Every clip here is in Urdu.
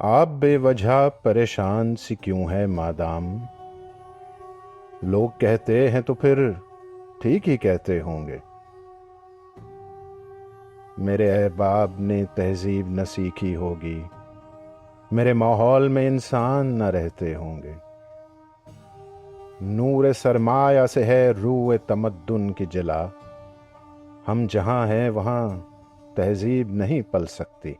آپ بے وجہ پریشان سی کیوں ہے مادام؟ لوگ کہتے ہیں تو پھر ٹھیک ہی کہتے ہوں گے۔ میرے احباب نے تہذیب نہ سیکھی ہوگی، میرے ماحول میں انسان نہ رہتے ہوں گے۔ نور سرمایہ سے ہے روح تمدن کی جلا، ہم جہاں ہیں وہاں تہذیب نہیں پل سکتی۔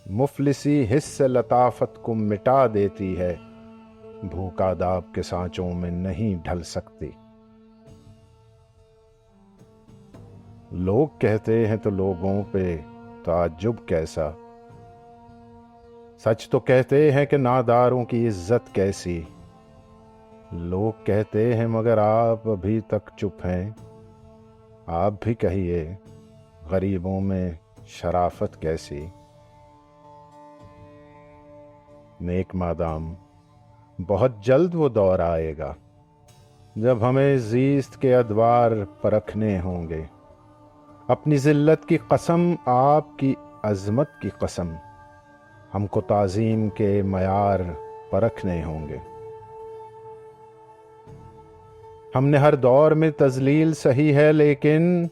مفلسی حس لطافت کو مٹا دیتی ہے، بھوک آداب کے سانچوں میں نہیں ڈھل سکتی۔ لوگ کہتے ہیں تو لوگوں پہ تعجب کیسا، سچ تو کہتے ہیں کہ ناداروں کی عزت کیسی۔ لوگ کہتے ہیں مگر آپ ابھی تک چپ ہیں، آپ بھی کہیے غریبوں میں شرافت کیسی۔ نیک مادام، بہت جلد وہ دور آئے گا جب ہمیں زیست کے ادوار پرکھنے ہوں گے۔ اپنی ذلت کی قسم، آپ کی عظمت کی قسم، ہم کو تعظیم کے معیار پرکھنے ہوں گے۔ ہم نے ہر دور میں تذلیل سہی ہے، لیکن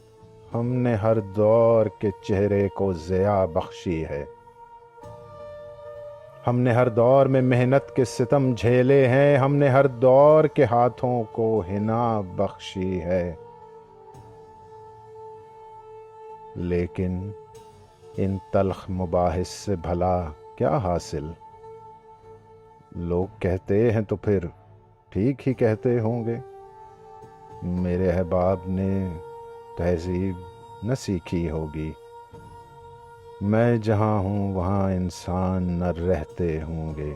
ہم نے ہر دور کے چہرے کو ضیاء بخشی ہے۔ ہم نے ہر دور میں محنت کے ستم جھیلے ہیں، ہم نے ہر دور کے ہاتھوں کو حنا بخشی ہے۔ لیکن ان تلخ مباحث سے بھلا کیا حاصل؟ لوگ کہتے ہیں تو پھر ٹھیک ہی کہتے ہوں گے۔ میرے احباب نے تہذیب نہ سیکھی ہوگی، میں جہاں ہوں وہاں انسان نہ رہتے ہوں گے۔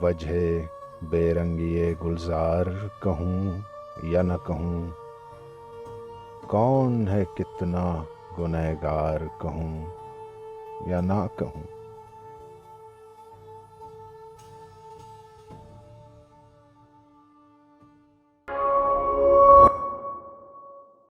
وجہ بے رنگی گلزار کہوں یا نہ کہوں، کون ہے کتنا گنہگار کہوں یا نہ کہوں۔